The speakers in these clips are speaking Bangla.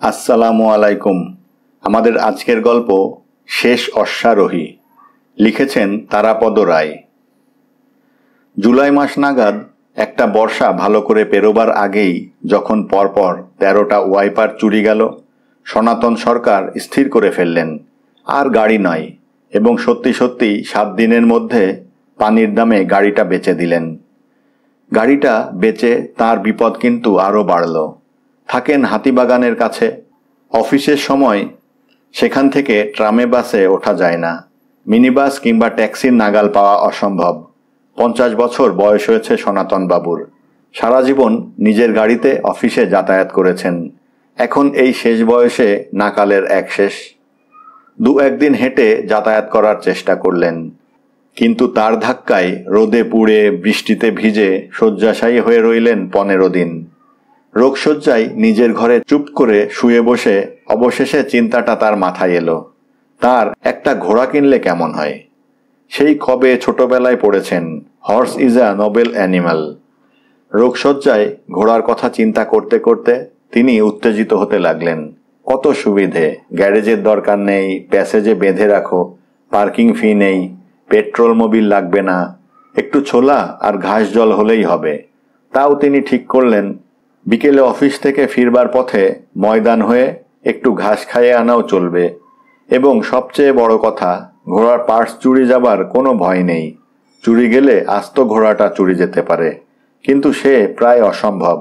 আসসালামু আলাইকুম। আমাদের আজকের গল্প শেষ অশ্বারোহী। লিখেছেন তারাপদ রায়। জুলাই মাস নাগাদ একটা বর্ষা ভালো করে পেরোবার আগেই যখন পরপর ১৩টা ওয়াইপার চুরি গেল, সনাতন সরকার স্থির করে ফেললেন আর গাড়ি নয়, এবং সত্যি সত্যি ৭ দিনের মধ্যে পানির দামে গাড়িটা বেচে দিলেন। গাড়িটা বেচে তার বিপদ কিন্তু আরও বাড়ল। থাকেন হাতিবাগানের কাছে। অফিসের সময় সেখান থেকে ট্রামে বাসে ওঠা যায় না, মিনিবাস কিংবা ট্যাক্সির নাগাল পাওয়া অসম্ভব। ৫০ বছর বয়স হয়েছে সনাতন বাবুর। সারা জীবন নিজের গাড়িতে অফিসে যাতায়াত করেছেন। এখন এই শেষ বয়সে নাকালের এক শেষ। ২-১ দিন হেঁটে যাতায়াত করার চেষ্টা করলেন, কিন্তু তার ধাক্কায় রোদে পুড়ে বৃষ্টিতে ভিজে শয্যাশায়ী হয়ে রইলেন ১৫ দিন। রোগশয্যায় নিজের ঘরে চুপ করে শুয়ে বসে অবশেষে চিন্তাটা তার মাথায় এলো, তার একটা ঘোড়া কিনলে কেমন হয়। সেই কবে ছোটবেলায় পড়েছেন, horse is a noble animal. রোগশয্যায় ঘোড়ার কথা চিন্তা করতে করতে তিনি উত্তেজিত হতে লাগলেন। কত সুবিধে, গ্যারেজের দরকার নেই, প্যাসেজে বেঁধে রাখো, পার্কিং ফি নেই, পেট্রোল মোবিল লাগবে না, একটু ছোলা আর ঘাস জল হলেই হবে। তাও তিনি ঠিক করলেন বিকেলে অফিস থেকে ফিরবার পথে ময়দান হয়ে একটু ঘাস খাইয়ে আনাও চলবে, এবং সবচেয়ে বড় কথা, ঘোড়ার পার্টস চুরি যাবার কোনো ভয় নেই। চুরি গেলে আস্ত ঘোড়াটা চুরি যেতে পারে, কিন্তু সে প্রায় অসম্ভব।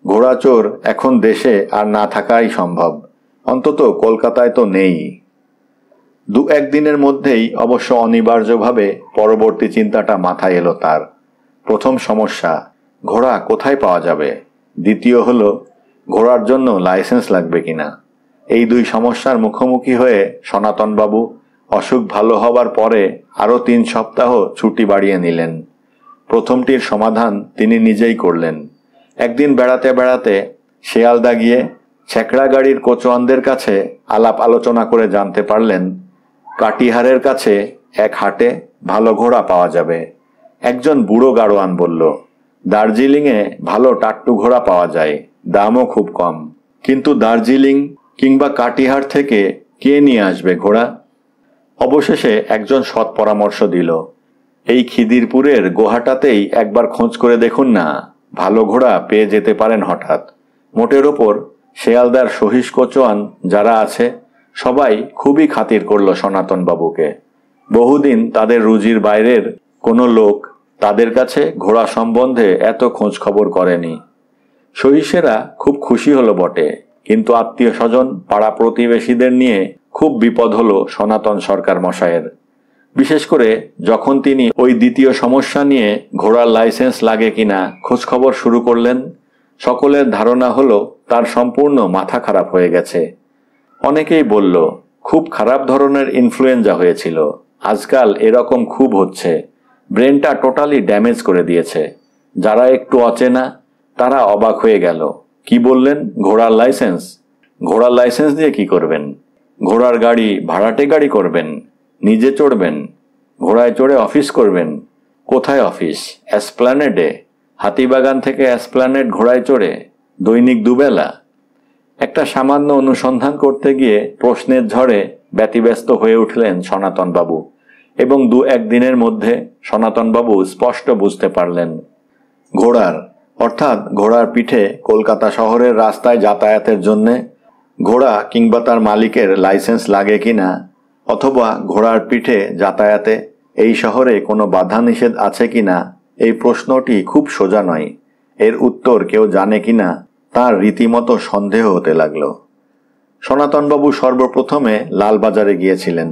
ঘোড়া চোর এখন দেশে আর না থাকাই সম্ভব, অন্তত কলকাতায় তো নেই। ২-১ দিনের মধ্যেই অবশ্য অনিবার্যভাবে পরবর্তী চিন্তাটা মাথায় এলো তার। প্রথম সমস্যা, ঘোড়া কোথায় পাওয়া যাবে। দ্বিতীয় হলো, ঘোড়ার জন্য লাইসেন্স লাগবে কিনা। এই ২ সমস্যার মুখোমুখি হয়ে সনাতনবাবু অসুখ ভালো হবার পরে আরও ৩ সপ্তাহ ছুটি বাড়িয়ে নিলেন। প্রথমটির সমাধান তিনি নিজেই করলেন। একদিন বেড়াতে বেড়াতে শিয়ালদা গিয়ে ছেঁকড়া গাড়ির কোচওয়ানদের কাছে আলাপ আলোচনা করে জানতে পারলেন কাটিহারের কাছে এক হাটে ভালো ঘোড়া পাওয়া যাবে। একজন বুড়ো গাড়োয়ান বলল, দার্জিলিংয়ে ভালো টাট্টু ঘোড়া পাওয়া যায়, দামও খুব কম। কিন্তু দার্জিলিং কিংবা কাটিহার থেকে কে নিয়ে আসবে ঘোড়া। অবশেষে একজন সৎ পরামর্শ দিল, এই খিদিরপুরের গোহাটাতেই একবার খোঁজ করে দেখুন না, ভালো ঘোড়া পেয়ে যেতে পারেন হঠাৎ। মোটের ওপর শিয়ালদার সহিস কোচওয়ান যারা আছে সবাই খুবই খাতির করল সনাতন বাবুকে। বহুদিন তাদের রুজির বাইরের কোনো লোক তাদের কাছে ঘোড়া সম্বন্ধে এত খোঁজ খবর করেনি। সহিসেরা খুব খুশি হলো বটে, কিন্তু আত্মীয় স্বজন পাড়া প্রতিবেশীদের নিয়ে খুব বিপদ হলো সনাতন সরকার মশায়ের। বিশেষ করে যখন তিনি ওই দ্বিতীয় সমস্যা নিয়ে ঘোড়ার লাইসেন্স লাগে কিনা খোঁজ খবর শুরু করলেন, সকলের ধারণা হলো তার সম্পূর্ণ মাথা খারাপ হয়ে গেছে। অনেকেই বলল, খুব খারাপ ধরনের ইনফ্লুয়েঞ্জা হয়েছিল, আজকাল এরকম খুব হচ্ছে, ব্রেনটা টোটালি ড্যামেজ করে দিয়েছে। যারা একটু অচেনা তারা অবাক হয়ে গেল। কি বললেন, ঘোড়ার লাইসেন্স? ঘোড়ার লাইসেন্স দিয়ে কি করবেন? ঘোড়ার গাড়ি ভাড়াটে গাড়ি করবেন? নিজে চড়বেন? ঘোড়ায় চড়ে অফিস করবেন? কোথায় অফিস? এসপ্ল্যানেডে? হাতিবাগান থেকে এসপ্ল্যানেড ঘোড়ায় চড়ে দৈনিক ২ বেলা? একটা সামান্য অনুসন্ধান করতে গিয়ে প্রশ্নের ঝড়ে ব্যতিব্যস্ত হয়ে উঠলেন সনাতনবাবু, এবং ২-১ দিনের মধ্যে সনাতনবাবু স্পষ্ট বুঝতে পারলেন ঘোড়ার, অর্থাৎ ঘোড়ার পিঠে কলকাতা শহরের রাস্তায় যাতায়াতের জন্যে ঘোড়া কিংবা তার মালিকের লাইসেন্স লাগে কিনা, অথবা ঘোড়ার পিঠে যাতায়াতে এই শহরে কোনো বাধা নিষেধ আছে কিনা, এই প্রশ্নটি খুব সোজা নয়। এর উত্তর কেউ জানে কিনা তার রীতিমতো সন্দেহ হতে লাগল। সনাতনবাবু সর্বপ্রথমে লালবাজারে গিয়েছিলেন।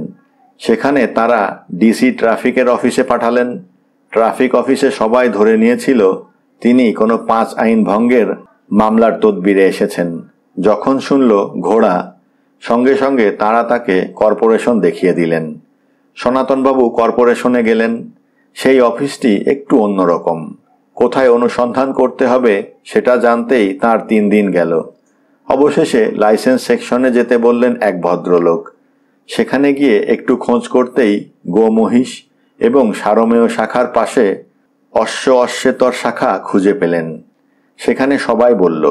সেখানে তারা ডিসি ট্রাফিকের অফিসে পাঠালেন। ট্রাফিক অফিসে সবাই ধরে নিয়েছিল তিনি কোনো ৫ আইন ভঙ্গের মামলার তদবিরে এসেছেন। যখন শুনল ঘোড়া, সঙ্গে সঙ্গে তারা তাকে কর্পোরেশন দেখিয়ে দিলেন। সনাতনবাবু কর্পোরেশনে গেলেন। সেই অফিসটি একটু অন্যরকম। কোথায় অনুসন্ধান করতে হবে সেটা জানতেই তার ৩ দিন গেল। অবশেষে লাইসেন্স সেকশনে যেতে বললেন এক ভদ্রলোক। সেখানে গিয়ে একটু খোঁজ করতেই গোমহিষ এবং সারমেয় শাখার পাশে অশ্বেতর শাখা খুঁজে পেলেন। সেখানে সবাই বলল,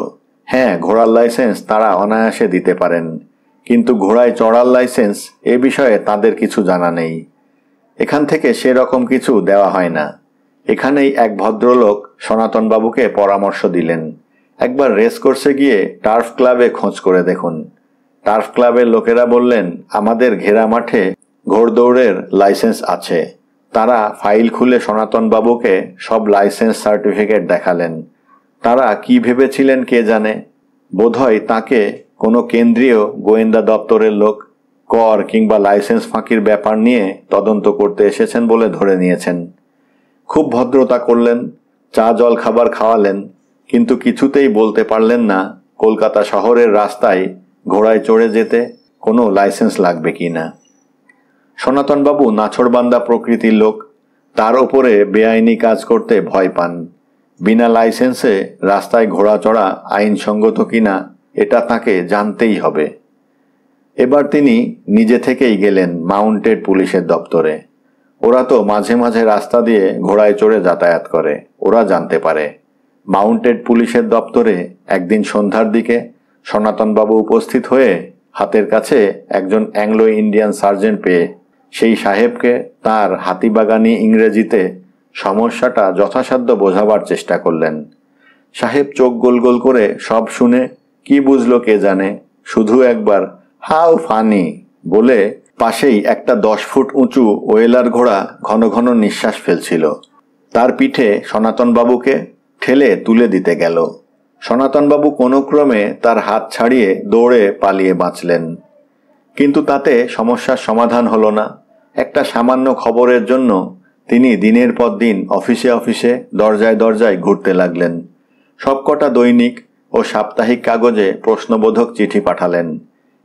হ্যাঁ, ঘোড়ার লাইসেন্স তারা অনায়াসে দিতে পারেন, কিন্তু ঘোড়ায় চড়ার লাইসেন্স এ বিষয়ে তাদের কিছু জানা নেই। এখান থেকে সেরকম কিছু দেওয়া হয় না। এখানেই এক ভদ্রলোক সনাতনবাবুকে পরামর্শ দিলেন, একবার রেস কোর্সে গিয়ে টার্ফ ক্লাবে খোঁজ করে দেখুন। টার্ফ ক্লাবের লোকেরা বললেন, আমাদের ঘেরা মাঠে ঘোড়দৌড়ের লাইসেন্স আছে। তারা ফাইল খুলে সনাতনবাবুকে সব লাইসেন্স সার্টিফিকেট দেখালেন। তারা কি ভেবেছিলেন কে জানে, বোধহয় তাকে কোনো কেন্দ্রীয় গোয়েন্দা দপ্তরের লোক কর কিংবা লাইসেন্স ফাঁকির ব্যাপার নিয়ে তদন্ত করতে এসেছেন বলে ধরে নিয়েছেন। খুব ভদ্রতা করলেন, চা জল খাবার খাওয়ালেন, কিন্তু কিছুতেই বলতে পারলেন না কলকাতা শহরের রাস্তায় ঘোড়ায় চড়ে যেতে কোনো লাইসেন্স লাগবে কি না। সনাতনবাবু নাছোড়বান্দা প্রকৃতির লোক, তার ওপরে বেআইনি কাজ করতে ভয় পান। বিনা লাইসেন্সে রাস্তায় ঘোড়া চড়া আইনসঙ্গত কিনা এটা তাকে জানতেই হবে। এবার তিনি নিজে থেকেই গেলেন মাউন্টেড পুলিশের দপ্তরে। ওরা তো মাঝে মাঝে রাস্তা দিয়ে ঘোড়ায় চড়ে যাতায়াত করে, ওরা জানতে পারে। মাউন্টেড পুলিশের দপ্তরে একদিন সন্ধ্যার দিকে সনাতনবাবু উপস্থিত হয়ে হাতের কাছে একজন অ্যাংলো ইন্ডিয়ান সার্জেন্ট পেয়ে সেই সাহেবকে তার হাতিবাগানি ইংরেজিতে সমস্যাটা যথাসাধ্য বোঝাবার চেষ্টা করলেন। সাহেব চোখ গোল গোল করে সব শুনে কি বুঝলো কে জানে, শুধু একবার হাউ ফানি বলে পাশেই একটা 10 ফুট উঁচু ওয়েলার ঘোড়া ঘন ঘন নিঃশ্বাস ফেলছিল, তার পিঠে সনাতনবাবুকে ঠেলে তুলে দিতে গেল। সনাতনবাবু কোনো ক্রমে তার হাত ছাড়িয়ে দৌড়ে পালিয়ে বাঁচলেন, কিন্তু তাতে সমস্যার সমাধান হলো না। একটা সামান্য খবরের জন্য তিনি দিনের পর দিন অফিসে অফিসে দরজায় দরজায় ঘুরতে লাগলেন। সবকটা দৈনিক ও সাপ্তাহিক কাগজে প্রশ্নবোধক চিঠি পাঠালেন,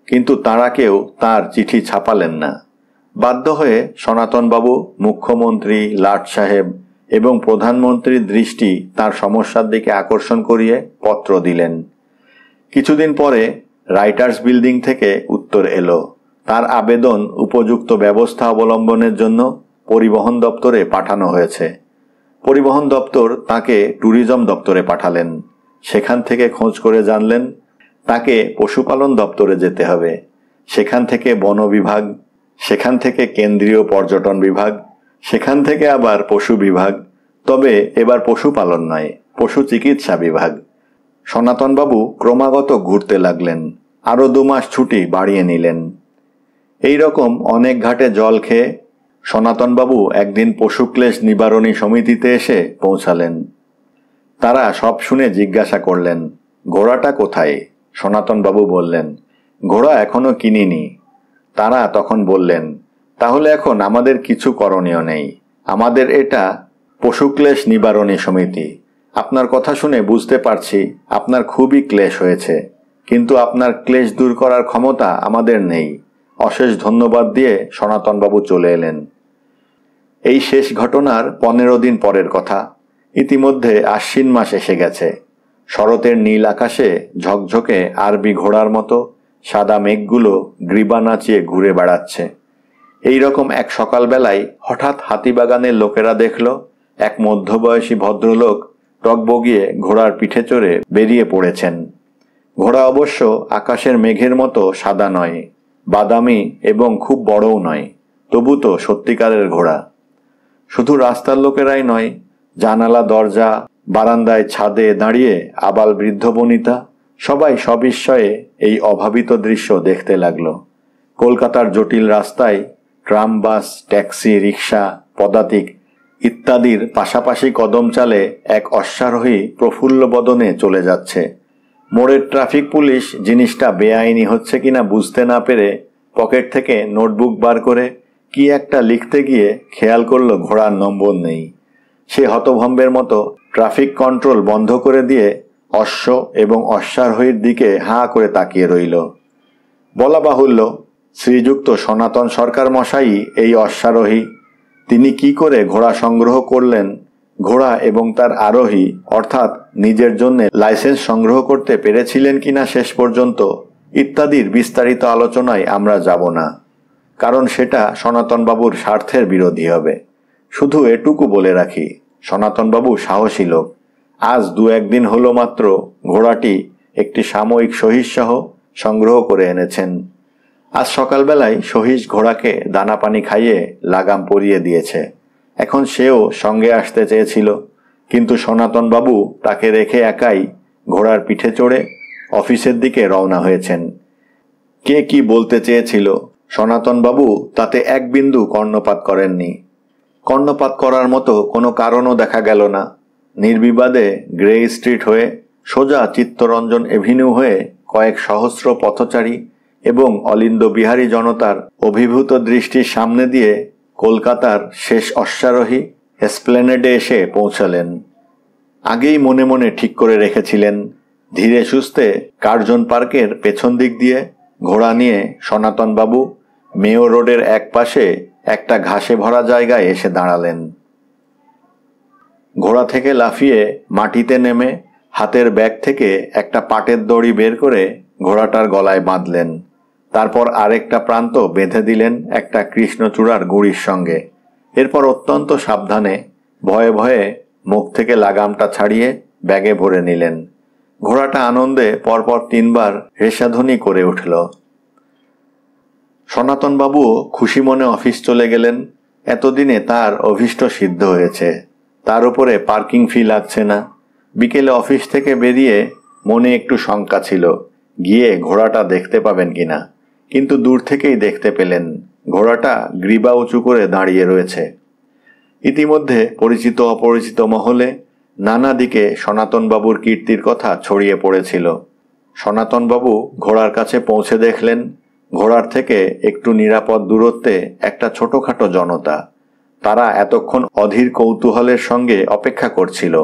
কিন্তু তারা কেউ তার চিঠি ছাপালেন না। বাধ্য হয়ে সনাতনবাবু মুখ্যমন্ত্রী, লাট সাহেব এবং প্রধানমন্ত্রীর দৃষ্টি তার সমস্যার দিকে আকর্ষণ করিয়ে পত্র দিলেন। কিছুদিন পরে রাইটার্স বিল্ডিং থেকে উত্তর এলো, তার আবেদন উপযুক্ত ব্যবস্থা অবলম্বনের জন্য পরিবহন দপ্তরে পাঠানো হয়েছে। পরিবহন দপ্তর তাকে ট্যুরিজম দপ্তরে পাঠালেন। সেখান থেকে খোঁজ করে জানলেন তাকে পশুপালন দপ্তরে যেতে হবে, সেখান থেকে বন বিভাগ, সেখান থেকে কেন্দ্রীয় পর্যটন বিভাগ, সেখান থেকে আবার পশু বিভাগ, তবে এবার পশুপালন নয়, পশু চিকিৎসা বিভাগ। সনাতনবাবু ক্রমাগত ঘুরতে লাগলেন, আরও 2 মাস ছুটি বাড়িয়ে নিলেন। এই রকম অনেক ঘাটে জল খেয়ে সনাতনবাবু একদিন পশুক্লেশ নিবারণী সমিতিতে এসে পৌঁছালেন। তারা সব শুনে জিজ্ঞাসা করলেন, ঘোড়াটা কোথায়? সনাতনবাবু বললেন, ঘোড়া এখনো কিনিনি। তারা তখন বললেন, তাহলে এখন আমাদের কিছু করণীয় নেই, আমাদের এটা পশুক্লেশ নিবারণী সমিতি। আপনার কথা শুনে বুঝতে পারছি আপনার খুবই ক্লেশ হয়েছে, কিন্তু আপনার ক্লেশ দূর করার ক্ষমতা আমাদের নেই। অশেষ ধন্যবাদ দিয়ে সনাতনবাবু চলে এলেন। এই শেষ ঘটনার 15 দিন পরের কথা। ইতিমধ্যে আশ্বিন মাস এসে গেছে। শরতের নীল আকাশে ঝকঝকে আরবি ঘোড়ার মতো সাদা মেঘগুলো গ্রীবা নাচিয়ে ঘুরে বেড়াচ্ছে। এই রকম এক সকালবেলায় হঠাৎ হাতিবাগানের লোকেরা দেখল এক মধ্যবয়সী ভদ্রলোক টগবগিয়ে ঘোড়ার পিঠে চড়ে বেরিয়ে পড়েছেন। ঘোড়া অবশ্য আকাশের মেঘের মতো সাদা নয়, বাদামি এবং খুব বড়ও নয়, তবু তো সত্যিকারের ঘোড়া। শুধু রাস্তার লোকেরাই নয়, জানালা দরজা বারান্দায় ছাদে দাঁড়িয়ে আবাল বৃদ্ধ বনিতা সবাই সবিস্ময়ে এই অভাবিত দৃশ্য দেখতে লাগল। কলকাতার জটিল রাস্তায় ট্রাম, বাস, ট্যাক্সি, রিক্সা, পদাতিক ইত্যাদির পাশাপাশি কদম চালে এক অশ্বারোহী প্রফুল্ল বদনে চলে যাচ্ছে। মোড়ের ট্রাফিক পুলিশ জিনিসটা বেআইনি হচ্ছে কিনা বুঝতে না পেরে পকেট থেকে নোটবুক বার করে কি একটা লিখতে গিয়ে খেয়াল করলো ঘোড়ার নম্বর নেই। সে হতভম্বের মতো ট্রাফিক কন্ট্রোল বন্ধ করে দিয়ে অশ্ব এবং অশ্বারোহীর দিকে হাঁ করে তাকিয়ে রইল। বলা বাহুল্য, শ্রীযুক্ত সনাতন সরকার মশাই এই অশ্বারোহী। তিনি কি করে ঘোড়া সংগ্রহ করলেন, ঘোড়া এবং তার আরোহী অর্থাৎ নিজের জন্য লাইসেন্স সংগ্রহ করতে পেরেছিলেন কিনা শেষ পর্যন্ত ইত্যাদির বিস্তারিত আলোচনায় আমরা যাব না, কারণ সেটা সনাতনবাবুর স্বার্থের বিরোধী হবে। শুধু এটুকু বলে রাখি, সনাতনবাবু সাহসী লোক। আজ 2-1 দিন হলো মাত্র ঘোড়াটি একটি সাময়িক সহিষ্সহ সংগ্রহ করে এনেছেন। আজ সকালবেলায় সহিস ঘোড়াকে দানা পানি খাইয়ে লাগাম পরিয়ে দিয়েছে। এখন সেও সঙ্গে আসতে চেয়েছিল, কিন্তু সনাতনবাবু তাকে রেখে একাই ঘোড়ার পিঠে চড়ে অফিসের দিকে রওনা হয়েছেন। কে কি বলতে চেয়েছিল সনাতনবাবু তাতে এক বিন্দু কর্ণপাত করেননি। কর্ণপাত করার মতো কোনো কারণও দেখা গেল না। নির্বিবাদে গ্রে স্ট্রিট হয়ে সোজা চিত্তরঞ্জন এভিনিউ হয়ে কয়েক সহস্র পথচারী এবং অলিন্দ বিহারী জনতার অভিভূত দৃষ্টির সামনে দিয়ে কলকাতার শেষ অশ্বারোহী এসপ্লেনেডে এসে পৌঁছালেন। আগেই মনে মনে ঠিক করে রেখেছিলেন ধীরে সুস্থে কার্জন পার্কের পেছন দিক দিয়ে ঘোড়া নিয়ে সনাতনবাবু মেয়ো রোডের এক পাশে একটা ঘাসে ভরা জায়গায় এসে দাঁড়ালেন। ঘোড়া থেকে লাফিয়ে মাটিতে নেমে হাতের ব্যাগ থেকে একটা পাটের দড়ি বের করে ঘোড়াটার গলায় বাঁধলেন। তারপর আরেকটা প্রান্ত বেঁধে দিলেন একটা কৃষ্ণচূড়ার গুঁড়ির সঙ্গে। এরপর অত্যন্ত সাবধানে ভয়ে ভয়ে মুখ থেকে লাগামটা ছাড়িয়ে ব্যাগে ভরে নিলেন। ঘোড়াটা আনন্দে পরপর 3 বার রেশাধ্বনি করে উঠল। সনাতনবাবুও খুশি মনে অফিস চলে গেলেন। এতদিনে তার অভীষ্ট সিদ্ধ হয়েছে। তার উপরে পার্কিং ফি লাগছে না। বিকেলে অফিস থেকে বেরিয়ে মনে একটু শঙ্কা ছিল গিয়ে ঘোড়াটা দেখতে পাবেন কিনা, কিন্তু দূর থেকেই দেখতে পেলেন ঘোড়াটা গ্রীবা উঁচু করে দাঁড়িয়ে রয়েছে। ইতিমধ্যে পরিচিত অপরিচিত মহলে নানা দিকে সনাতনবাবুর কীর্তির কথা ছড়িয়ে পড়েছিল। সনাতনবাবু ঘোড়ার কাছে পৌঁছে দেখলেন ঘোড়ার থেকে একটু নিরাপদ দূরত্বে একটা ছোটখাটো জনতা। তারা এতক্ষণ অধীর কৌতূহলের সঙ্গে অপেক্ষা করছিল।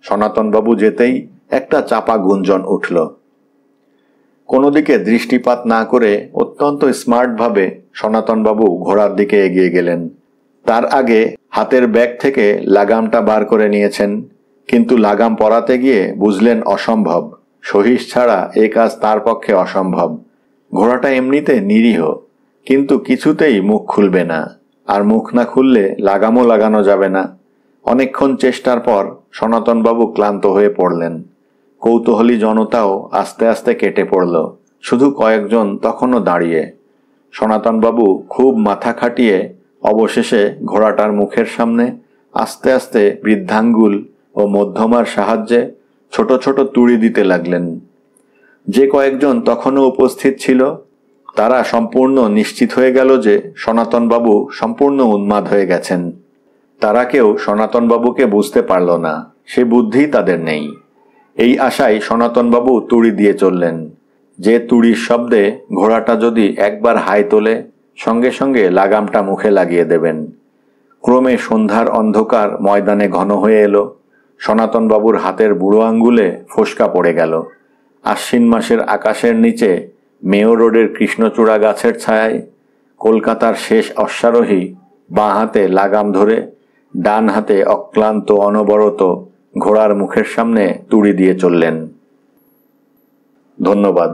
সনাতনবাবু যেতেই একটা চাপা গুঞ্জন উঠল। কোনো দিকে দৃষ্টিপাত না করে অত্যন্ত স্মার্টভাবে সনাতনবাবু ঘোড়ার দিকে এগিয়ে গেলেন। তার আগে হাতের ব্যাগ থেকে লাগামটা বার করে নিয়েছেন, কিন্তু লাগাম পরাতে গিয়ে বুঝলেন অসম্ভব। সহিস ছাড়া এ কাজ তার পক্ষে অসম্ভব। ঘোড়াটা এমনিতে নিরীহ, কিন্তু কিছুতেই মুখ খুলবে না, আর মুখ না খুললে লাগামও লাগানো যাবে না। অনেকক্ষণ চেষ্টার পর সনাতনবাবু ক্লান্ত হয়ে পড়লেন। কৌতূহলী জনতাও আস্তে আস্তে কেটে পড়ল। শুধু কয়েকজন তখনও দাঁড়িয়ে। সনাতনবাবু খুব মাথা খাটিয়ে অবশেষে ঘোড়াটার মুখের সামনে আস্তে আস্তে বৃদ্ধাঙ্গুল ও মধ্যমার সাহায্যে ছোট ছোট তুড়ি দিতে লাগলেন। যে কয়েকজন তখনও উপস্থিত ছিল তারা সম্পূর্ণ নিশ্চিত হয়ে গেল যে সনাতনবাবু সম্পূর্ণ উন্মাদ হয়ে গেছেন। তারা কেউ সনাতনবাবুকে বুঝতে পারল না, সে বুদ্ধি তাদের নেই। এই আশায় সনাতনবাবু তুড়ি দিয়ে চললেন। যে তুড়ির শব্দে ঘোড়াটা যদি একবার হাই তোলে সঙ্গে সঙ্গে লাগামটা মুখে লাগিয়ে দেবেন। ক্রমে সন্ধ্যার অন্ধকার ময়দানে ঘন হয়ে এলো। সনাতনবাবুর হাতের বুড়ো আঙ্গুলে ফোসকা পড়ে গেল। আশ্বিন মাসের আকাশের নিচে মেয়ো রোডের কৃষ্ণচূড়া গাছের ছায়ায় কলকাতার শেষ অশ্বারোহী বাঁ হাতে লাগাম ধরে ডান হাতে অক্লান্ত অনবরত ঘোড়ার মুখের সামনে তুড়ি দিয়ে চললেন। ধন্যবাদ।